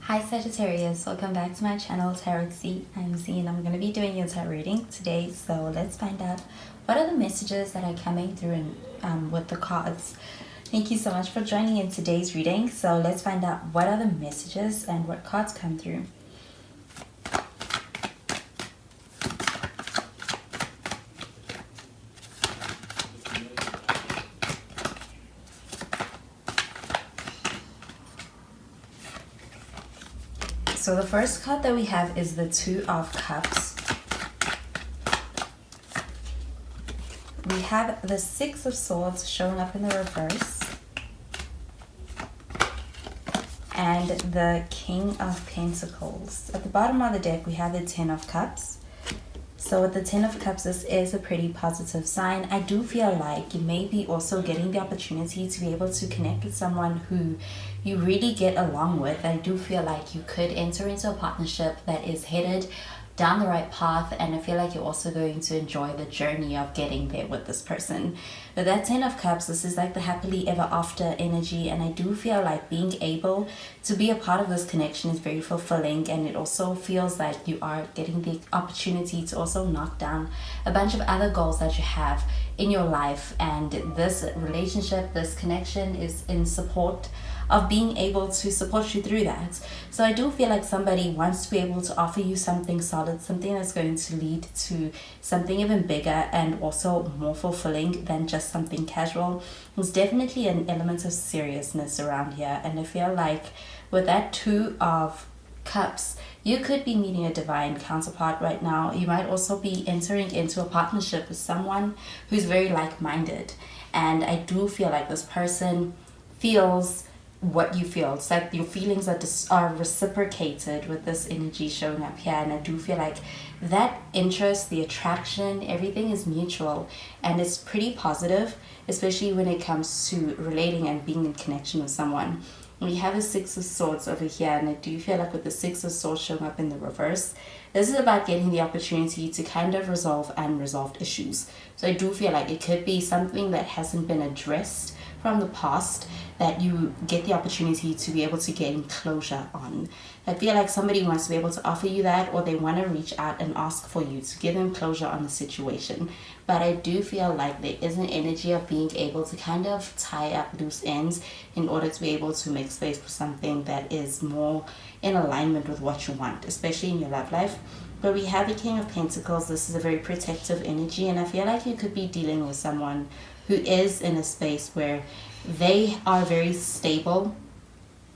Hi Sagittarius, welcome back to my channel Tarot Z. I'm Z and I'm going to be doing your tarot reading today. So let's find out what are the messages that are coming through with the cards. Thank you so much for joining in today's reading. So let's find out what are the messages and what cards come through. So the first card that we have is the Two of Cups. We have the Six of Swords showing up in the reverse. And the King of Pentacles. At the bottom of the deck, we have the Ten of Cups. So with the Ten of Cups, this is a pretty positive sign. I do feel like you may be also getting the opportunity to be able to connect with someone who you really get along with. I do feel like you could enter into a partnership that is headed down the right path, and I feel like you're also going to enjoy the journey of getting there with this person. But that Ten of Cups, this is like the happily ever after energy, and I do feel like being able to be a part of this connection is very fulfilling, and it also feels like you are getting the opportunity to also knock down a bunch of other goals that you have in your life, and this relationship, this connection is in support of being able to support you through that. So I do feel like somebody wants to be able to offer you something solid, something that's going to lead to something even bigger and also more fulfilling than just something casual. There's definitely an element of seriousness around here, and I feel like with that Two of Cups, you could be meeting a divine counterpart right now. You might also be entering into a partnership with someone who's very like-minded, and I do feel like this person feels what you feel. It's like your feelings are reciprocated with this energy showing up here, and I do feel like that interest, the attraction, everything is mutual, and it's pretty positive, especially when it comes to relating and being in connection with someone. We have a Six of Swords over here, and I do feel like with the Six of Swords showing up in the reverse, this is about getting the opportunity to kind of resolve unresolved issues. So I do feel like it could be something that hasn't been addressed from the past that you get the opportunity to be able to gain closure on. I feel like somebody wants to be able to offer you that, or they want to reach out and ask for you to give them closure on the situation. But I do feel like there is an energy of being able to kind of tie up loose ends in order to be able to make space for something that is more in alignment with what you want, especially in your love life. But we have the King of Pentacles. This is a very protective energy, and I feel like you could be dealing with someone who is in a space where they are very stable,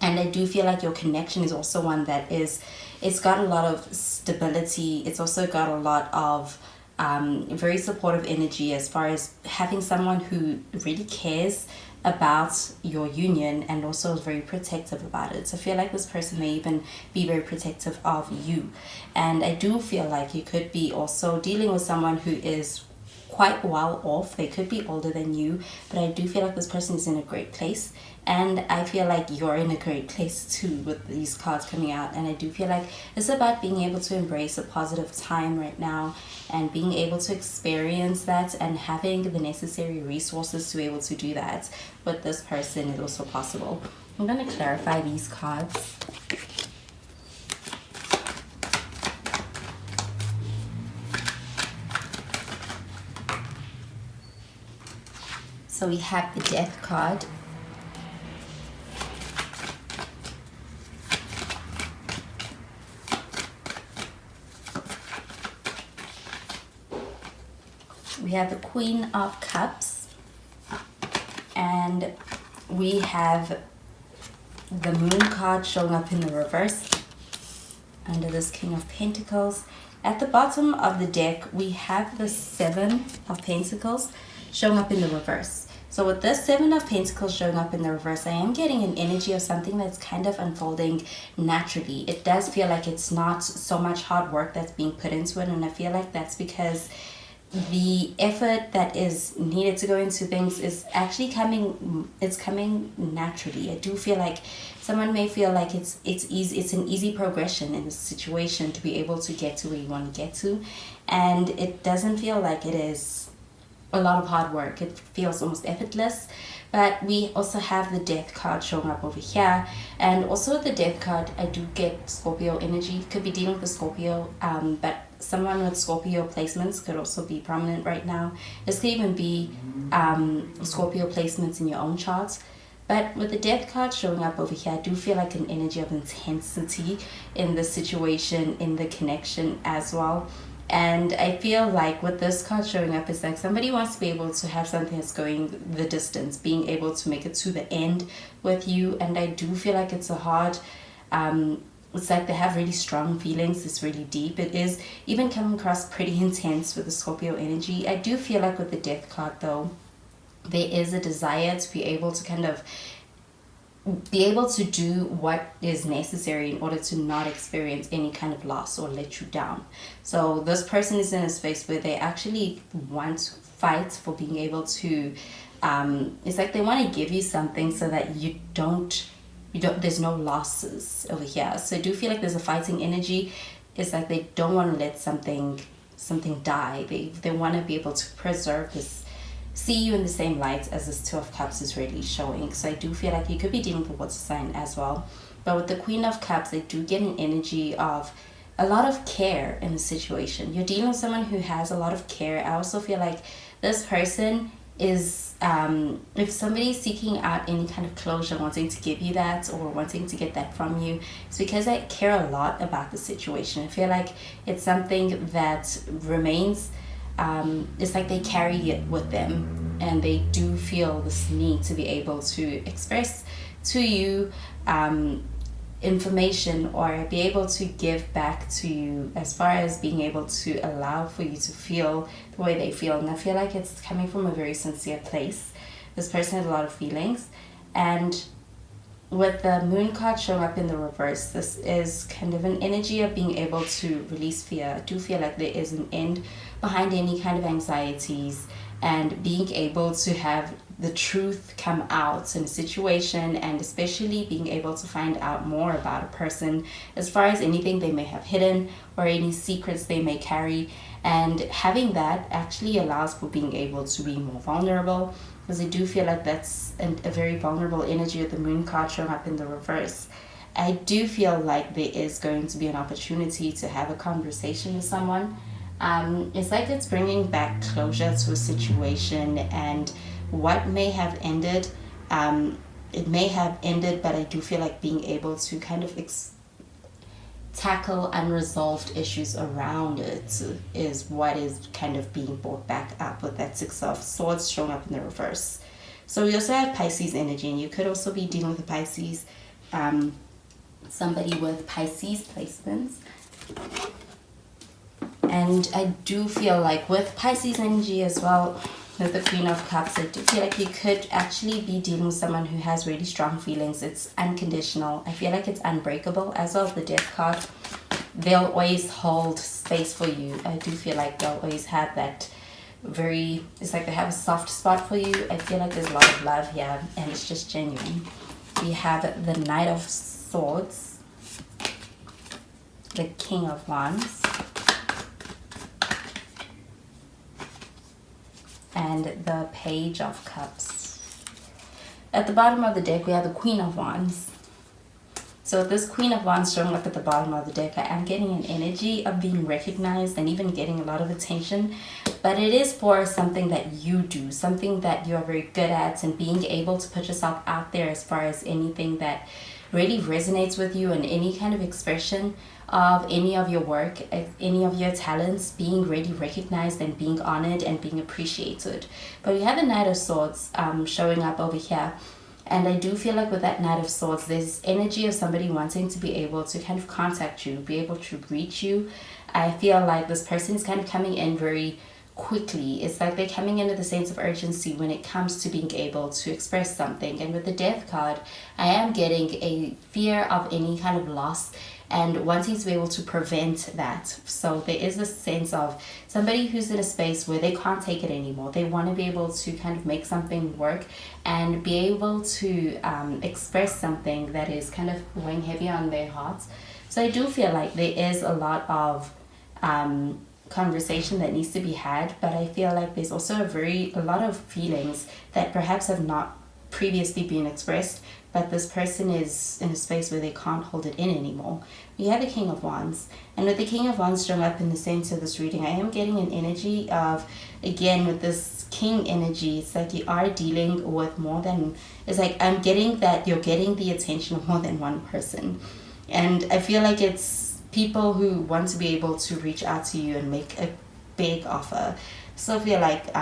and I do feel like your connection is also one that it's got a lot of stability. It's also got a lot of very supportive energy as far as having someone who really cares about your union and also is very protective about it. So I feel like this person may even be very protective of you, and I do feel like you could be also dealing with someone who is quite well off. They could be older than you, but I do feel like this person is in a great place, and I feel like you're in a great place too with these cards coming out. And I do feel like it's about being able to embrace a positive time right now and being able to experience that and having the necessary resources to be able to do that with this person is also possible. I'm going to clarify these cards. So we have the Death card. We have the Queen of Cups. And we have the Moon card showing up in the reverse under this King of Pentacles. At the bottom of the deck, we have the Seven of Pentacles showing up in the reverse. So with this Seven of Pentacles showing up in the reverse, I am getting an energy of something that's kind of unfolding naturally. It does feel like it's not so much hard work that's being put into it, and I feel like that's because the effort that is needed to go into things is actually coming naturally. I do feel like someone may feel like it's easy, it's an easy progression in this situation to be able to get to where you want to get to, and it doesn't feel like it is a lot of hard work. It feels almost effortless, But we also have the death card showing up over here. And also the death card, I do get Scorpio energy. Could be dealing with Scorpio, but someone with Scorpio placements could also be prominent right now. This could even be Scorpio placements in your own charts. But with the death card showing up over here, I do feel like an energy of intensity in the situation, in the connection as well. And I feel like with this card showing up, it's like somebody wants to be able to have something that's going the distance, being able to make it to the end with you. And I do feel like it's a hard, it's like they have really strong feelings. It's really deep. It is even coming across pretty intense with the Scorpio energy. I do feel like with the death card though, there is a desire to be able to kind of be able to do what is necessary in order to not experience any kind of loss or let you down. So this person is in a space where they actually want to fight for being able to it's like they want to give you something so that you don't there's no losses over here. So I do feel like there's a fighting energy. It's like they don't want to let something die. They want to be able to preserve this, see you in the same light as this Two of Cups is really showing. So I do feel like you could be dealing with a water sign as well. But with the Queen of Cups, I do get an energy of a lot of care in the situation. You're dealing with someone who has a lot of care. I also feel like this person is, if somebody's seeking out any kind of closure, wanting to give you that or wanting to get that from you, it's because I care a lot about the situation. I feel like it's something that remains, it's like they carry it with them, and they do feel this need to be able to express to you information or be able to give back to you, as far as being able to allow for you to feel the way they feel. And I feel like it's coming from a very sincere place. This person has a lot of feelings, and with the Moon card showing up in the reverse, this is kind of an energy of being able to release fear. I do feel like there is an end behind any kind of anxieties, and being able to have the truth come out in a situation, and especially being able to find out more about a person as far as anything they may have hidden or any secrets they may carry. And having that actually allows for being able to be more vulnerable, because I do feel like that's a very vulnerable energy with the Moon card showing up in the reverse. I do feel like there is going to be an opportunity to have a conversation with someone. It's like it's bringing back closure to a situation, and what may have ended, it may have ended, but I do feel like being able to kind of tackle unresolved issues around it is what is kind of being brought back up with that Six of Swords showing up in the reverse. So we also have Pisces energy, and you could also be dealing with a Pisces, somebody with Pisces placements. And I do feel like with Pisces energy as well, with the Queen of Cups, I do feel like you could actually be dealing with someone who has really strong feelings. It's unconditional. I feel like it's unbreakable. As well as the Death card, they'll always hold space for you. I do feel like they'll always have that very, it's like they have a soft spot for you. I feel like there's a lot of love here, and it's just genuine. We have the Knight of Swords, the King of Wands, and the Page of Cups. At the bottom of the deck, we have the Queen of Wands. So this Queen of Wands showing up at the bottom of the deck, I am getting an energy of being recognized and even getting a lot of attention. But it is for something that you do, something that you're very good at, and being able to put yourself out there as far as anything that really resonates with you, and any kind of expression of any of your work, any of your talents, being really recognized and being honored and being appreciated. But we have the Knight of Swords showing up over here. And I do feel like with that Knight of Swords, there's energy of somebody wanting to be able to kind of contact you, be able to reach you. I feel like this person is kind of coming in very quickly. It's like they're coming in with a sense of urgency when it comes to being able to express something. And with the Death card, I am getting a fear of any kind of loss and wanting to be able to prevent that. So there is a sense of somebody who's in a space where they can't take it anymore. They want to be able to kind of make something work and be able to express something that is kind of weighing heavy on their hearts. So I do feel like there is a lot of conversation that needs to be had, but I feel like there's also a lot of feelings that perhaps have not previously been expressed, but this person is in a space where they can't hold it in anymore. We have the King of Wands, and with the King of Wands showing up in the center of this reading, I am getting an energy of, again, with this King energy, it's like you are dealing with more than, it's like I'm getting that you're getting the attention of more than one person. And I feel like it's people who want to be able to reach out to you and make a big offer. So I feel like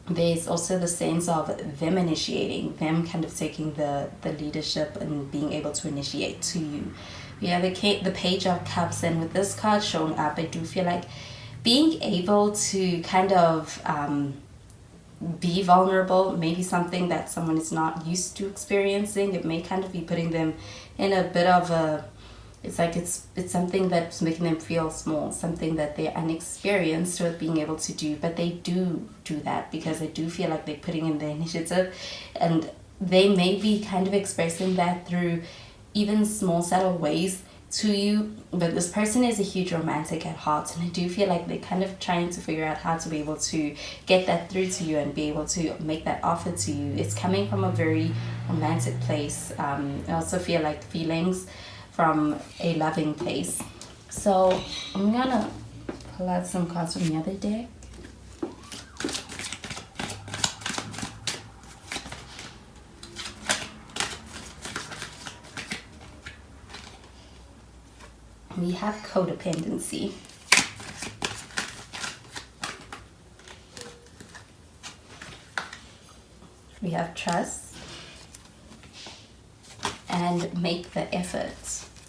there's also the sense of them initiating, them kind of taking the leadership and being able to initiate to you. We have the Page of Cups, and with this card showing up, I do feel like being able to kind of be vulnerable, maybe something that someone is not used to experiencing. It may kind of be putting them in a bit of a, it's like it's something that's making them feel small, something that they're unexperienced with being able to do, but they do that because I do feel like they're putting in the initiative, and they may be kind of expressing that through even small subtle ways to you. But this person is a huge romantic at heart, and I do feel like they're kind of trying to figure out how to be able to get that through to you and be able to make that offer to you. It's coming from a very romantic place. I also feel like feelings from a loving place. So I'm gonna pull out some cards from the other deck. We have codependency. We have trust and make the effort.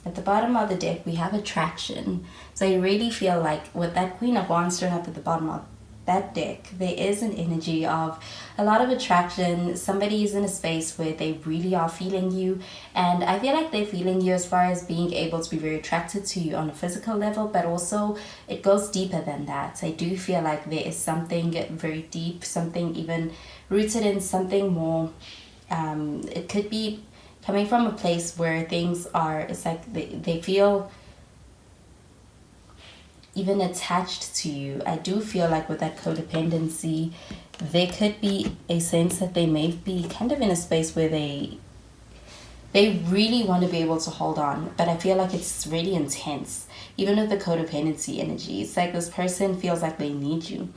At the bottom of the deck, we have attraction. So I really feel like with that Queen of Wands showing up at the bottom of that deck, there is an energy of a lot of attraction. Somebody is in a space where they really are feeling you, and I feel like they're feeling you as far as being able to be very attracted to you on a physical level, but also it goes deeper than that. I do feel like there is something very deep, something even rooted in something more. It could be coming from a place where things are, it's like they feel even attached to you. I do feel like with that codependency, there could be a sense that they may be kind of in a space where they really want to be able to hold on, but I feel like it's really intense. Even with the codependency energy, it's like this person feels like they need you.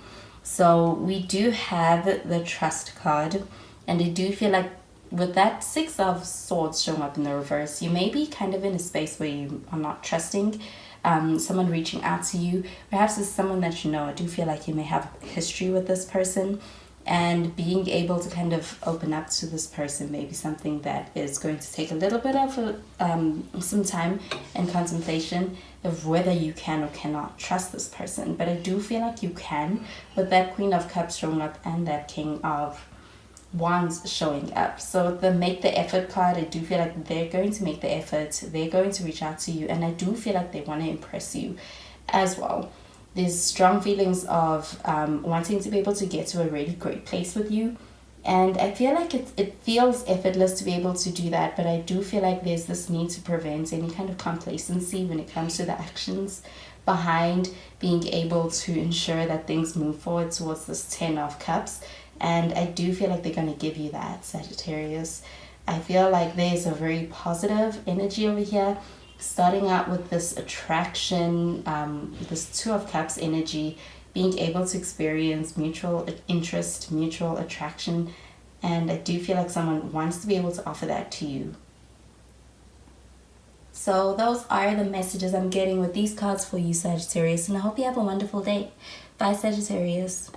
So we do have the trust card, and I do feel like with that Six of Swords showing up in the reverse, you may be kind of in a space where you are not trusting someone reaching out to you. Perhaps it's someone that you know. I do feel like you may have history with this person, and being able to kind of open up to this person may be something that is going to take a little bit of some time and contemplation of whether you can or cannot trust this person. But I do feel like you can with that Queen of Cups showing up and that King of Wands showing up. So the make the effort card, I do feel like they're going to make the effort, they're going to reach out to you, and I do feel like they want to impress you as well. There's strong feelings of wanting to be able to get to a really great place with you, and I feel like it feels effortless to be able to do that, but I do feel like there's this need to prevent any kind of complacency when it comes to the actions behind being able to ensure that things move forward towards this 10 of Cups. And I do feel like they're going to give you that, Sagittarius. I feel like there's a very positive energy over here, starting out with this attraction, this Two of Cups energy, being able to experience mutual interest, mutual attraction. And I do feel like someone wants to be able to offer that to you. So those are the messages I'm getting with these cards for you, Sagittarius. And I hope you have a wonderful day. Bye, Sagittarius.